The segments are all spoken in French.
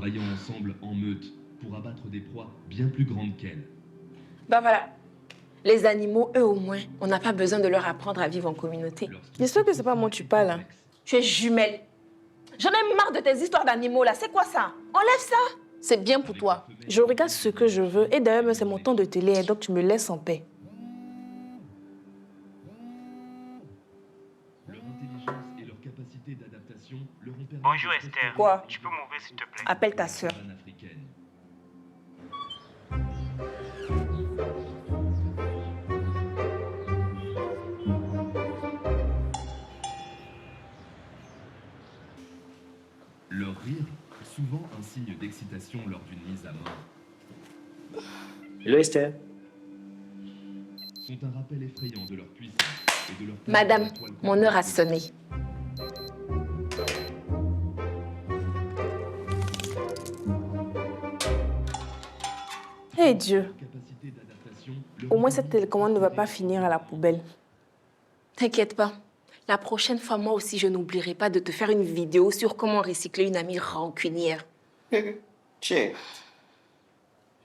travaillant ensemble en meute pour abattre des proies bien plus grandes qu'elles. Ben voilà. Les animaux, eux au moins, on n'a pas besoin de leur apprendre à vivre en communauté. J'espère que c'est pas moi tu parles. Hein. Tu es jumelle. J'en ai marre de tes histoires d'animaux là. C'est quoi ça? Enlève ça. C'est bien pour toi. Je regarde ce que je veux. Et d'ailleurs, c'est mon temps de télé, hein, donc tu me laisses en paix. Leur intelligence et leur capacité d'adaptation leur ont permis... Bonjour Esther. Quoi? Tu peux m'ouvrir s'il te plaît? Appelle ta sœur. africaine. Leur rire, souvent un signe d'excitation lors d'une mise à mort, Hello Esther. sont un rappel effrayant de leur puissance et de leur... Madame, mon heure a sonné. Eh Dieu, capacité d'adaptation leur au ont moins cette permis télécommande ne va pas finir à la poubelle. T'inquiète pas. La prochaine fois, moi aussi, je n'oublierai pas de te faire une vidéo sur comment recycler une amie rancunière. Tiens.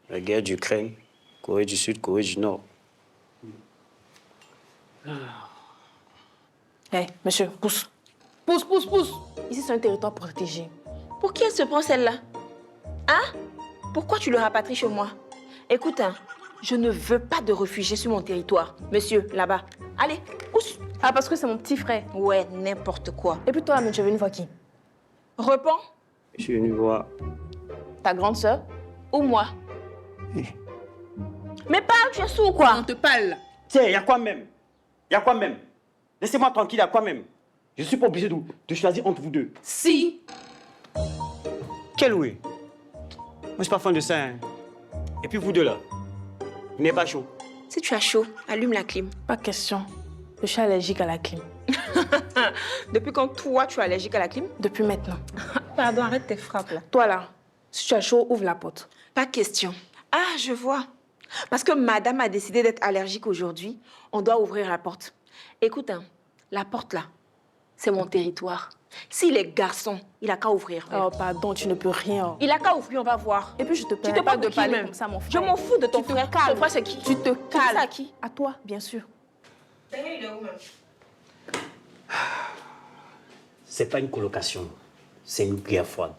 La guerre d'Ukraine, Corée du Sud, Corée du Nord. Eh, monsieur, pousse. Pousse, pousse, pousse. Ici, c'est un territoire protégé. Pour qui elle se prend celle-là? Hein? Pourquoi tu le rapatries chez moi? Écoute, hein, je ne veux pas de réfugiés sur mon territoire. Monsieur, là-bas. Allez, pousse. Ah, parce que c'est mon petit frère. Ouais, n'importe quoi. Et puis toi, mais tu es venu voir qui? Repens Je suis venu voir. Ta grande sœur? ou moi? Eh. Mais parle, tu es sourd ou quoi? On te parle. Tiens, y a quoi même? Y a quoi même? Laissez-moi tranquille, y a quoi même? Je suis pas obligé de choisir entre vous deux. Si. Quel oui? Moi, je suis pas fan de ça. Hein. Et puis vous deux là, vous n'êtes pas chaud. Si tu as chaud, allume la clim. Pas question. Je suis allergique à la clim. Depuis quand toi, tu es allergique à la clim? Depuis maintenant. Pardon, arrête tes frappes là. Toi là, si tu as chaud, ouvre la porte. Pas question. Ah, je vois. Parce que madame a décidé d'être allergique aujourd'hui, on doit ouvrir la porte. Écoute, hein, la porte là, c'est mon territoire. S'il est garçon, il a qu'à ouvrir. Oh, pardon, tu ne peux rien. Il a qu'à ouvrir, on va voir. Et puis, je te Tu permets te pas parles de de qui parler même? comme ça, mon frère. Je m'en fous de ton Tu te frère. calmes. Ton frère, c'est qui? Tu te Tu dis ça à calmes. qui? À toi, bien sûr. C'est pas une colocation, c'est une guerre froide.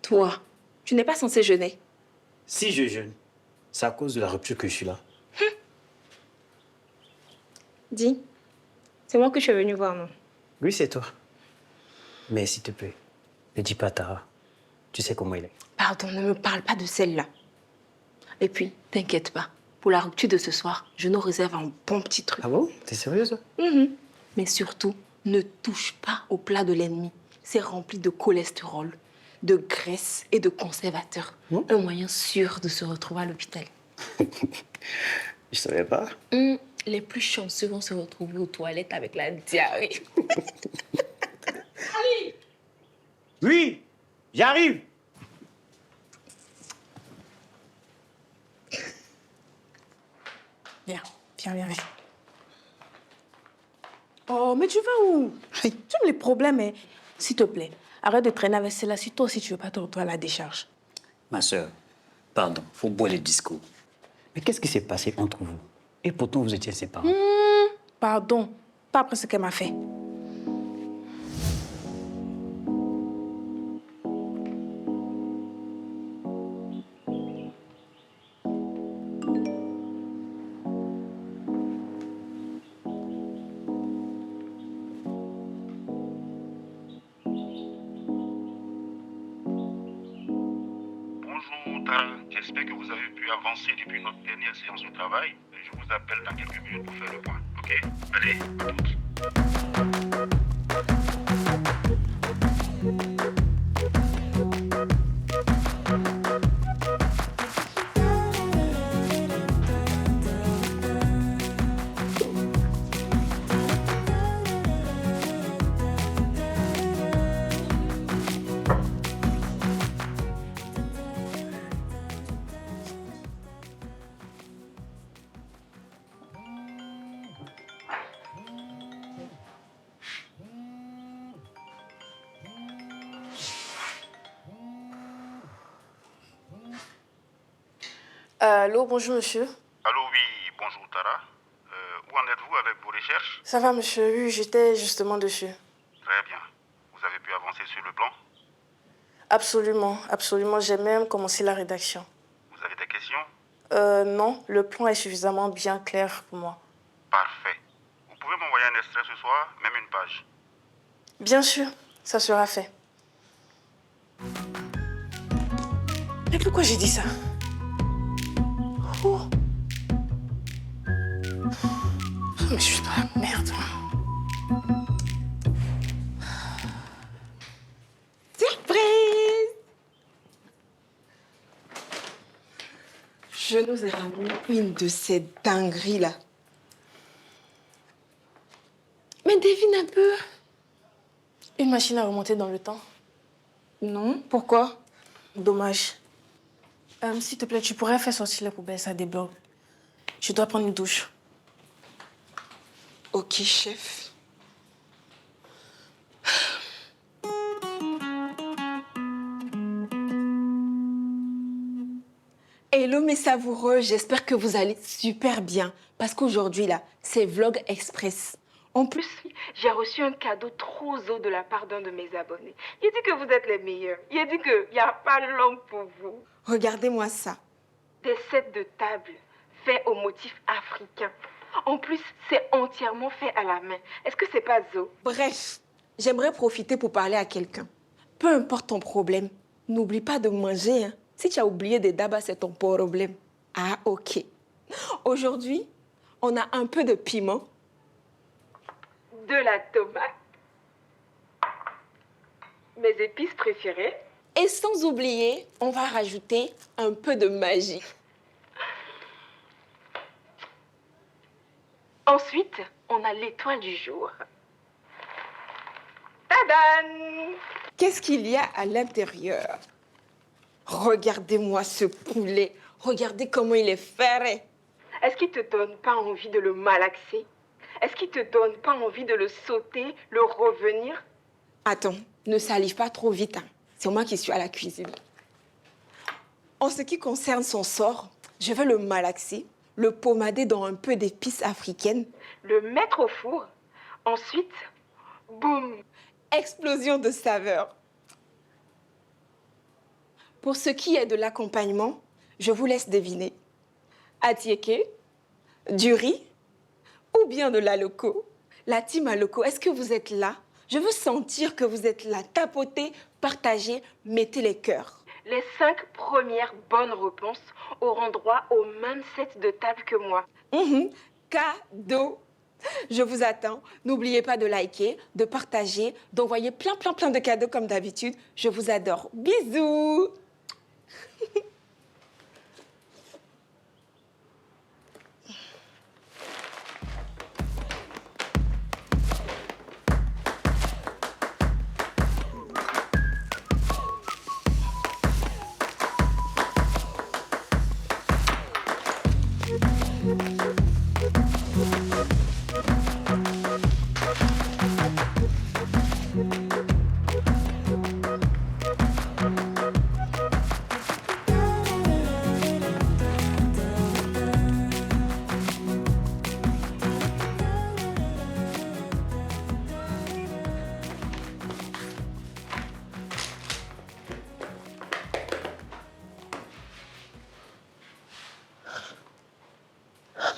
Toi, tu n'es pas censé jeûner. Si je jeûne, c'est à cause de la rupture que je suis là. Dis, c'est moi que tu es venu voir, non? Oui, c'est toi. Mais s'il te plaît, ne dis pas à Tara. Tu sais comment il est. Pardon, ne me parle pas de celle-là. Et puis, t'inquiète pas. Pour la rupture de ce soir, je nous réserve un bon petit truc. Ah bon? T'es sérieuse? Mais surtout, ne touche pas au plat de l'ennemi. C'est rempli de cholestérol, de graisse et de conservateurs. Un moyen sûr de se retrouver à l'hôpital. Je savais pas. Les plus chanceux vont se retrouver aux toilettes avec la diarrhée. Oui, j'arrive. Viens, viens. Oh, mais tu vas où? Tu aimes les problèmes, hein? S'il te plaît, arrête de traîner avec celle-là si toi aussi tu veux pas te retrouver à la décharge. Ma sœur, pardon, faut boire les discours. Mais qu'est-ce qui s'est passé entre vous? Et pourtant, vous étiez séparés. Pardon, pas après ce qu'elle m'a fait. Bonjour, Tara. J'espère que vous avez pu avancer depuis notre dernière séance de travail. Je vous appelle dans quelques minutes pour faire le point. OK? Allez, à toutes. Allô, bonjour monsieur. Allô, oui, bonjour Tara. Où en êtes-vous avec vos recherches? Ça va monsieur, oui, j'étais justement dessus. Très bien. Vous avez pu avancer sur le plan? Absolument, absolument, j'ai même commencé la rédaction. Vous avez des questions? Non, le plan est suffisamment bien clair pour moi. Parfait. Vous pouvez m'envoyer un extrait ce soir, même une page. Bien sûr, ça sera fait. Mais pourquoi j'ai dit ça? Oh. Mais je suis dans la merde. Surprise! Je nous ai ramené une de ces dingueries-là. Mais devine un peu. Une machine à remonter dans le temps. Non, pourquoi? Dommage. S'il te plaît, tu pourrais faire sortir les poubelles, ça débloque. Je dois prendre une douche. Ok, chef. Hello mes savoureux, j'espère que vous allez super bien. Parce qu'aujourd'hui, là, c'est Vlog Express. En plus, j'ai reçu un cadeau trop zo de la part d'un de mes abonnés. Il dit que vous êtes les meilleurs. Il dit qu'il n'y a pas l'homme pour vous. Regardez-moi ça. Des sets de table faits au motif africain. En plus, c'est entièrement fait à la main. Est-ce que c'est pas zo? Bref, j'aimerais profiter pour parler à quelqu'un. Peu importe ton problème, n'oublie pas de manger, hein. Si tu as oublié des dabas, c'est ton problème. Ah, ok. Aujourd'hui, on a un peu de piment, de la tomate, mes épices préférées. Et sans oublier, on va rajouter un peu de magie. Ensuite, on a l'étoile du jour. Tadam! Qu'est-ce qu'il y a à l'intérieur? Regardez-moi ce poulet. Regardez comment il est ferré. Est-ce qu'il te donne pas envie de le malaxer? Est-ce qu'il te donne pas envie de le sauter, le revenir? Attends, ne salive pas trop vite, hein. C'est moi qui suis à la cuisine. En ce qui concerne son sort, je vais le malaxer, le pommader dans un peu d'épices africaines, le mettre au four. Ensuite, boum, explosion de saveurs. Pour ce qui est de l'accompagnement, je vous laisse deviner. Atieke, du riz ou bien de la loco. La team à loco, est-ce que vous êtes là? Je veux sentir que vous êtes là. Tapotez, partagez, mettez les cœurs. Les 5 premières bonnes réponses auront droit au même set de table que moi. Cadeau. Je vous attends. N'oubliez pas de liker, de partager, d'envoyer plein de cadeaux comme d'habitude. Je vous adore. Bisous.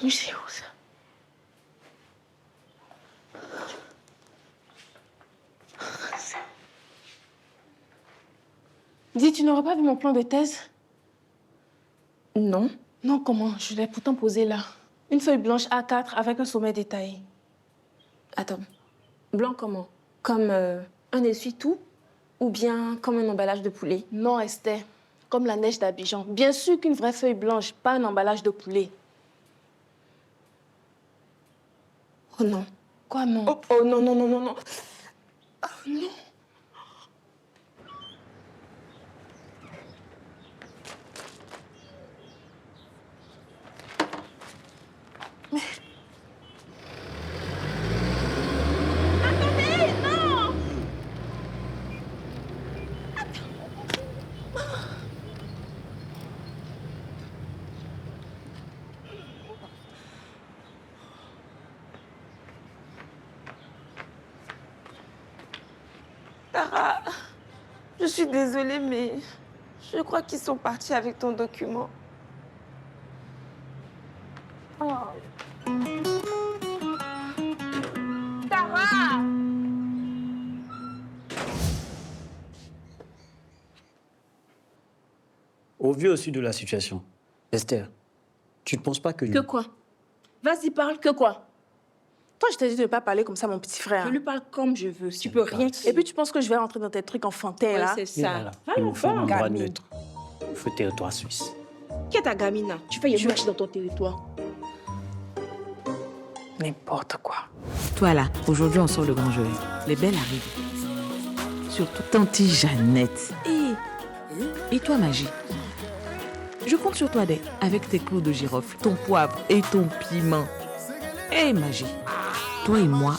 Mais c'est où ça? Dis, tu n'aurais pas vu mon plan de thèse? Non. Non, comment? Je l'ai pourtant posé là. Une feuille blanche A4 avec un sommet détaillé. Attends. Blanc comment? Comme un essuie-tout? Ou bien comme un emballage de poulet? Non, Esther. Comme la neige d'Abidjan. Bien sûr qu'une vraie feuille blanche, pas un emballage de poulet. Oh non. Quoi, non? Oh non, non, non, non, non. Oh non. Tara, je suis désolée, mais je crois qu'ils sont partis avec ton document. Oh. Tara! Au vu aussi de la situation, Esther, tu ne penses pas que... Que quoi? Vas-y, parle, que quoi? Toi, je t'ai dit de ne pas parler comme ça à mon petit frère. Je lui parle comme je veux, tu peux rien... Et puis, tu penses que je vais rentrer dans tes trucs enfantins, Ouais, là? c'est Et ça. voilà. Va Il nous là-bas, faut un droit gamine. neutre. Il faut territoire suisse. Qui est ta gamine là? Tu fais une marche dans ton territoire. N'importe quoi. Toi là, aujourd'hui on sort le grand jeu. Les belles arrivent. Surtout Tanti Jeannette. Et toi Magie? Je compte sur toi avec tes clous de girofle, ton poivre et ton piment. Hé Magie, toi et moi,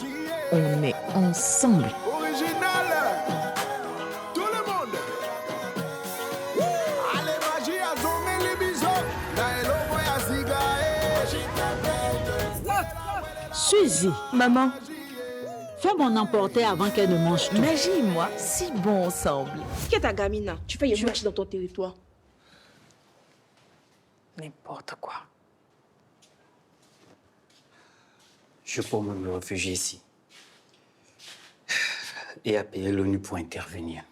on est ensemble. Original. Tout le monde. Allez, magie, à zoomer les bisous. Naëlo, voyage, Suzy, Maman, fais mon emporter avant qu'elle ne mange tout. Magie et moi, si bon ensemble. qui est ta gamine là? Tu fais une marche dans ton territoire. N'importe quoi. Je peux me réfugier ici. Et appeler l'ONU pour intervenir.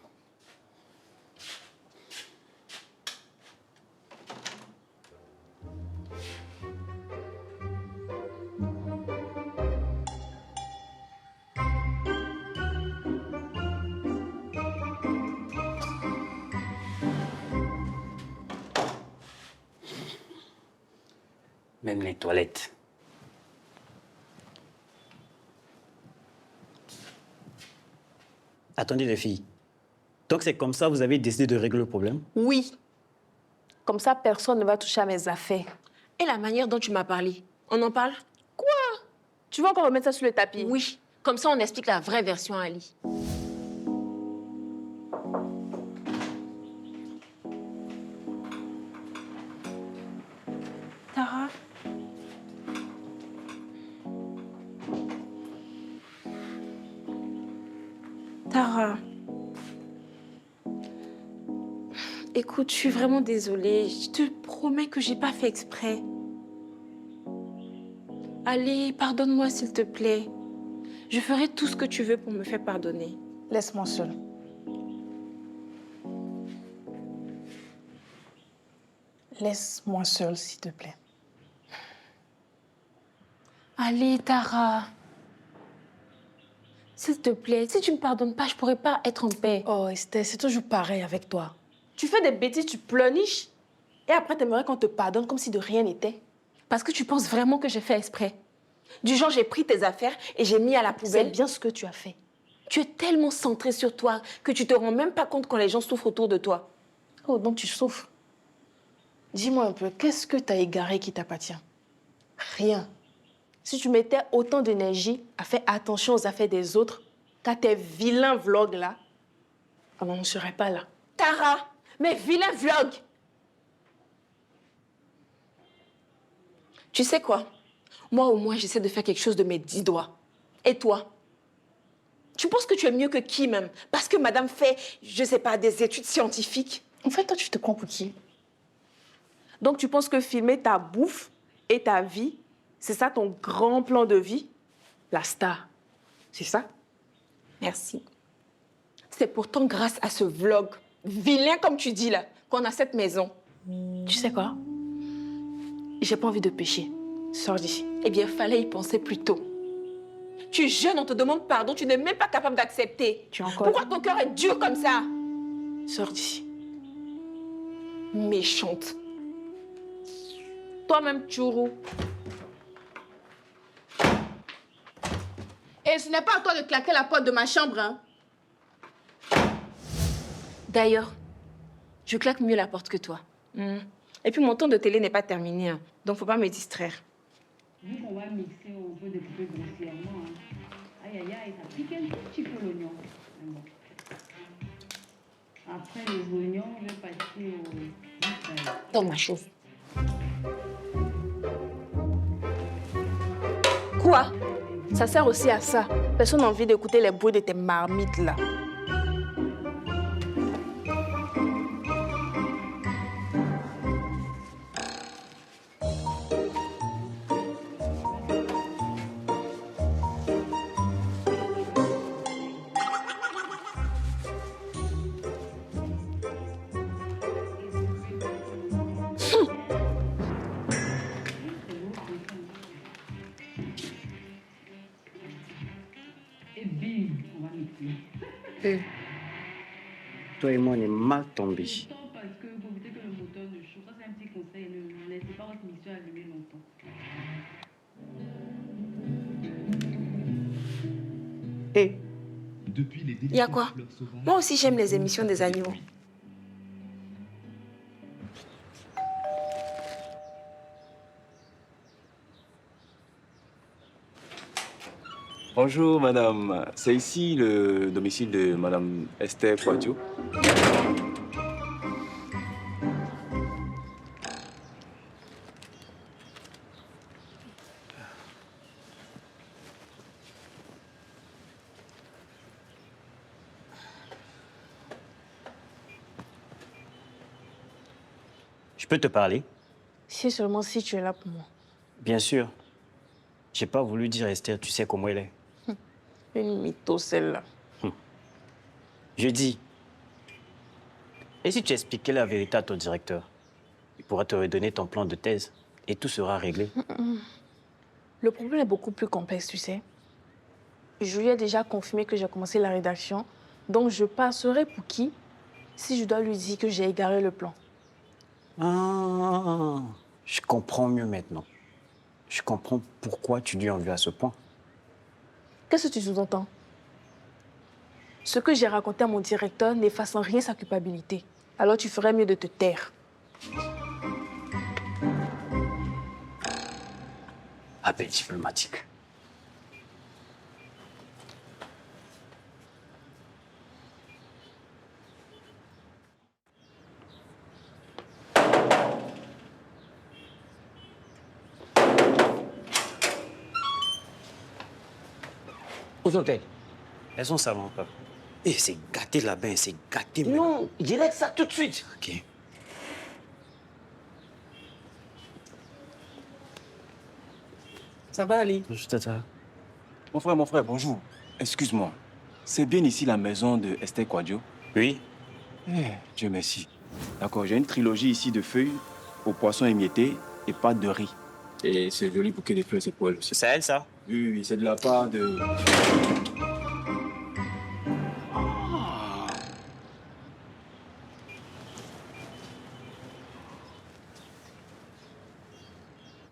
Même les toilettes. Attendez les filles. Donc c'est comme ça que vous avez décidé de régler le problème? Oui. Comme ça, personne ne va toucher à mes affaires. Et la manière dont tu m'as parlé, on en parle? Tu vas encore remettre ça sur le tapis? Oui. Comme ça, on explique la vraie version à Ali. Tara? Tara? Écoute, je suis vraiment désolée. Je te promets que j'ai pas fait exprès. Allez, pardonne-moi s'il te plaît. Je ferai tout ce que tu veux pour me faire pardonner. Laisse-moi seule. Laisse-moi seule, s'il te plaît. Allez, Tara. S'il te plaît, si tu ne me pardonnes pas, je pourrai pas être en paix. Oh, Esther, c'est toujours pareil avec toi. Tu fais des bêtises, tu pleurniches, et après, t'aimerais qu'on te pardonne comme si de rien n'était. Parce que tu penses vraiment que j'ai fait exprès. Du genre, j'ai pris tes affaires et j'ai mis à la C'est poubelle. bien ce que tu as fait. Tu es tellement centré sur toi que tu te rends même pas compte quand les gens souffrent autour de toi. Oh, donc tu souffres. Dis-moi un peu, qu'est-ce que t'as égaré qui t'appartient? Rien. Si tu mettais autant d'énergie à faire attention aux affaires des autres qu'à tes vilains vlogs là, alors on ne serait pas là. Tara, mes vilains vlogs. Tu sais quoi? Moi, au moins, j'essaie de faire quelque chose de mes 10 doigts. Et toi? Tu penses que tu es mieux que qui même? Parce que madame fait, je sais pas, des études scientifiques. En fait, toi, tu te prends pour qui? Donc, tu penses que filmer ta bouffe et ta vie, c'est ça ton grand plan de vie? La star, c'est ça? Merci. C'est pourtant grâce à ce vlog, vilain comme tu dis là, qu'on a cette maison. Tu sais quoi? J'ai pas envie de pécher. Sors d'ici. Eh bien, fallait y penser plus tôt. Tu es jeune, on te demande pardon, tu n'es même pas capable d'accepter. Tu as encore... Pourquoi ton cœur est dur comme ça? Sors d'ici. Méchante. Toi-même, Tchourou. Et ce n'est pas à toi de claquer la porte de ma chambre, hein? D'ailleurs, je claque mieux la porte que toi. Et puis, mon temps de télé n'est pas terminé, hein. Donc faut pas me distraire. Vu qu'on va mixer, on peut découper grossièrement. Hein. Aïe, aïe, aïe, ça pique un tout petit peu l'oignon. Mais bon. Après les oignons, je vais passer au... Dans ma chose. Quoi? Ça sert aussi à ça. Personne n'a envie d'écouter les bruits de tes marmites, là. Toi et moi, on est mal tombés. Longtemps parce que pour éviter que le moteur ne chauffe. Ça, c'est un petit conseil. Ne laissez pas votre mixeur allumer longtemps. Et Depuis les Y a quoi? fleurs sauvages, Moi aussi, j'aime les émissions des animaux. Bonjour madame, c'est ici le domicile de madame Esther Quadio. je peux te parler? Si seulement si tu es là pour moi. Bien sûr. J'ai pas voulu dire Esther, tu sais comment elle est. Une mytho, celle-là. Je dis, et si tu expliquais la vérité à ton directeur? Il pourra te redonner ton plan de thèse et tout sera réglé. Le problème est beaucoup plus complexe, tu sais. Je lui ai déjà confirmé que j'ai commencé la rédaction, donc je passerai pour qui si je dois lui dire que j'ai égaré le plan. Ah, je comprends mieux maintenant. Je comprends pourquoi tu lui en veux à ce point. Qu'est-ce que tu sous-entends? Ce que j'ai raconté à mon directeur n'efface en rien sa culpabilité. Alors tu ferais mieux de te taire. Appel diplomatique. Où sont-elles? Elles sont salon, papa. Eh, c'est gâté là-bas, c'est gâté. Non, je règle ça tout de suite. Ok. Ça va, Ali? Bonjour, Tata. Mon frère, bonjour. Excuse-moi, c'est bien ici la maison de Esther Quadio? Oui. Eh, Dieu merci. D'accord, j'ai une trilogie ici de feuilles aux poissons émiettés et pâtes de riz. Et c'est joli bouquet de fleurs, c'est pour elle aussi. C'est elle, ça? Oui, oui, c'est de la part de...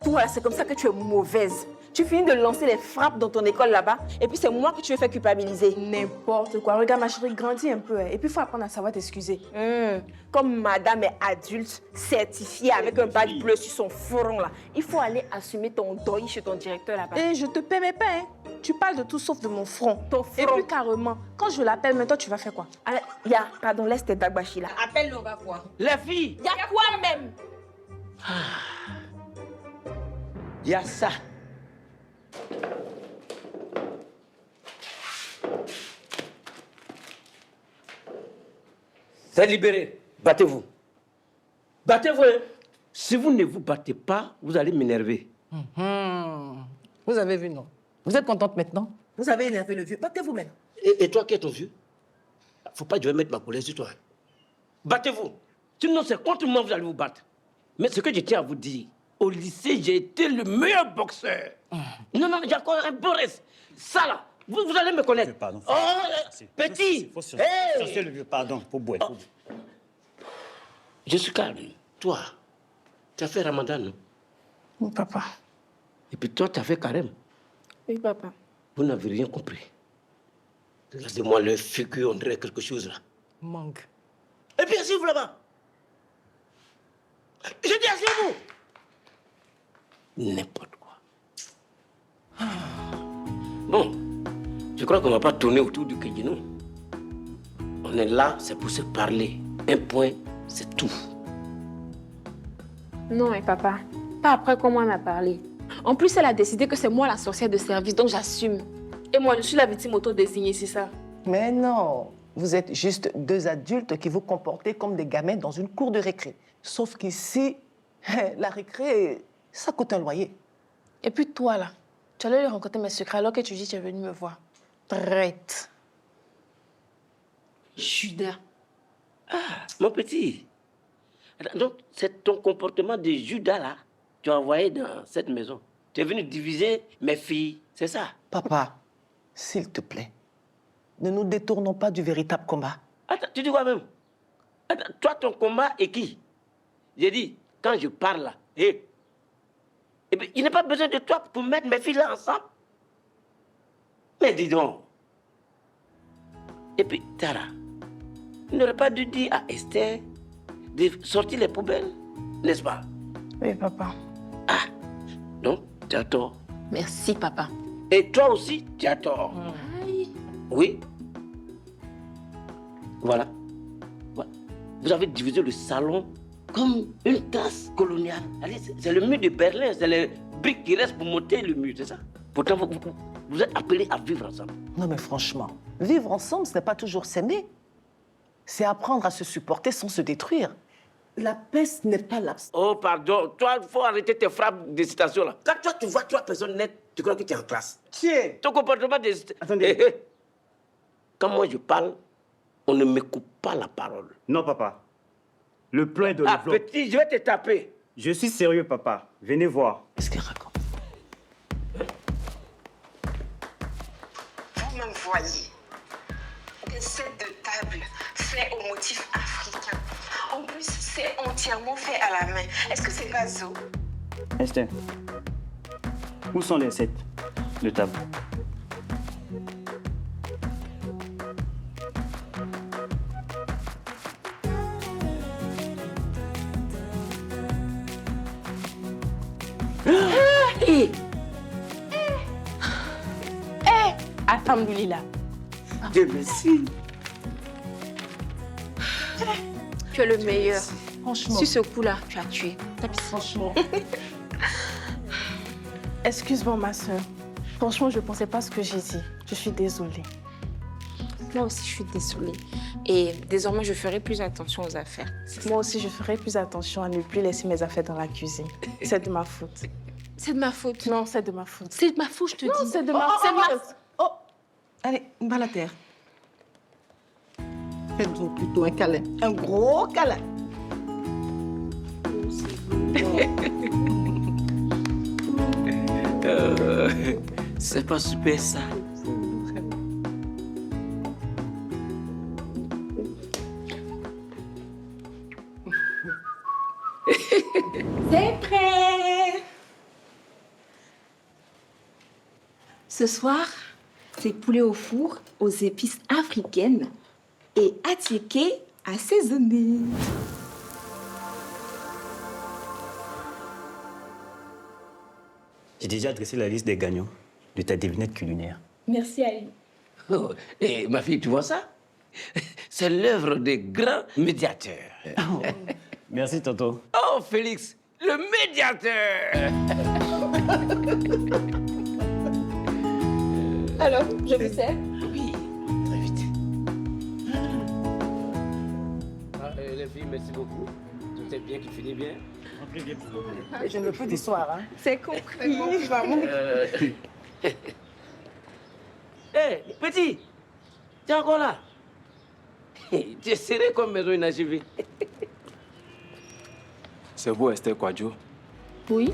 Toi, c'est comme ça que tu es mauvaise. Tu finis de lancer les frappes dans ton école là-bas, et puis c'est moi que tu veux faire culpabiliser. N'importe quoi. Regarde, ma chérie, grandis un peu. Hein. Et puis, il faut apprendre à savoir t'excuser. Comme madame est adulte, certifiée avec un badge bleu sur son front là, il faut aller assumer ton deuil chez ton directeur là-bas. Et je te permets pas, hein. Tu parles de tout sauf de mon front. Ton front. Et puis, carrément, quand je l'appelle, maintenant, tu vas faire quoi? Alors, pardon, laisse tes dagbashi là. Appelle-le, on va voir. Les filles! Y'a quoi même? Il y a ça. C'est libéré. Battez-vous. Battez-vous. Hein. Si vous ne vous battez pas, vous allez m'énerver. Vous avez vu, non? Vous êtes contente maintenant? Vous avez énervé le vieux. Battez-vous même. Et toi, qui es ton vieux? Faut pas que je vais mettre ma colère sur toi. Battez-vous. Sinon, c'est contre moi que vous allez vous battre. Mais ce que je tiens à vous dire, au lycée, j'ai été le meilleur boxeur. Non, j'ai encore un beau reste. Ça là, vous allez me connaître. Pardon. Oh, petit. Hey. Le vieux, pardon, pour boire. Je suis calme. Toi, tu as fait Ramadan, non? Oui, papa. Et puis toi, tu as fait Carême. Oui, papa. Vous n'avez rien compris. Regardez-moi le figure, on dirait quelque chose là. Manque. Et puis asseyez-vous là-bas. Je dis asseyez-vous. N'importe quoi. Bon, je crois qu'on ne va pas tourner autour du Kédino. On est là, c'est pour se parler. Un point, c'est tout. Non, mais papa, pas après comment elle m'a parlé. En plus, elle a décidé que c'est moi la sorcière de service, donc j'assume. Et moi, je suis la victime auto-désignée, c'est ça? Mais non, vous êtes juste deux adultes qui vous comportez comme des gamins dans une cour de récré. Sauf qu'ici, la récré, ça coûte un loyer. Et puis toi, là, tu allais lui rencontrer mes secrets alors que tu dis que tu es venu me voir. Traite. Judas. Ah, mon petit. Donc, c'est ton comportement de Judas, là, que tu as envoyé dans cette maison. Tu es venu diviser mes filles, c'est ça? Papa, s'il te plaît, Ne nous détournons pas du véritable combat. Attends, tu dis quoi même? Attends, toi, ton combat est qui? J'ai dit, quand je parle là, et puis, il n'y a pas besoin de toi pour mettre mes filles là ensemble. Mais dis donc. Et puis, Tara, il n'aurait pas dû dire à Esther de sortir les poubelles, n'est-ce pas? Oui, papa. Ah, donc, tu as tort. Merci, papa. Et toi aussi, tu as tort. Oui. Voilà. Voilà. Vous avez divisé le salon comme une tasse coloniale. Allez, c'est le mur de Berlin, c'est les briques qui restent pour monter le mur, c'est ça? Pourtant, vous êtes appelés à vivre ensemble. Non, mais franchement, vivre ensemble, ce n'est pas toujours s'aimer. C'est apprendre à se supporter sans se détruire. La paix n'est pas l'absence. Oh, pardon. Toi, il faut arrêter tes frappes d'hésitation là. Quand toi, tu vois trois personnes nettes, tu crois que tu es en classe. Tiens. Ton comportement d'hésitation. Attendez. Quand moi je parle, on ne me coupe pas la parole. Non, papa. Le plan est de Ah, petit, je vais te taper. Je suis sérieux, papa. Venez voir. Qu'est-ce qu'il raconte? Vous-même voyez un set de table fait au motif africain. En plus, c'est entièrement fait à la main. Est-ce que c'est pas zo? Esther, où sont les sets de table? Alhamdoulilah. Dieu merci. Tu es le meilleur. Franchement. Sur ce coup-là, tu as tué. Franchement. Excuse-moi, ma soeur. Franchement, je ne pensais pas ce que j'ai dit. Je suis désolée. Moi aussi, je suis désolée. Et désormais, je ferai plus attention aux affaires. Moi aussi, je ferai plus attention à ne plus laisser mes affaires dans la cuisine. C'est de ma faute. C'est de ma faute. Non, c'est de ma faute. C'est de ma faute, je te dis. Non, c'est de ma C'est de ma faute. Oh, allez, bas la terre. Faites-nous plutôt un câlin. Un gros câlin. C'est pas super ça. C'est prêt. Ce soir, c'est poulet au four aux épices africaines et attiéké assaisonné. J'ai déjà dressé la liste des gagnants de ta devinette culinaire. Merci Ali. Oh, et ma fille, tu vois ça? C'est l'œuvre des grands médiateurs. Merci, tonton. Oh, Félix, le médiateur. Alors, je vous sers? Oui, très vite. Les filles, merci beaucoup. Tout est bien qui finit bien. Je ne veux plus d'histoire, hein. C'est compris. Hé, petit, tu es encore là? Tu es serré comme maison inachevée. C'est vous, Esther Kwadjo? Oui.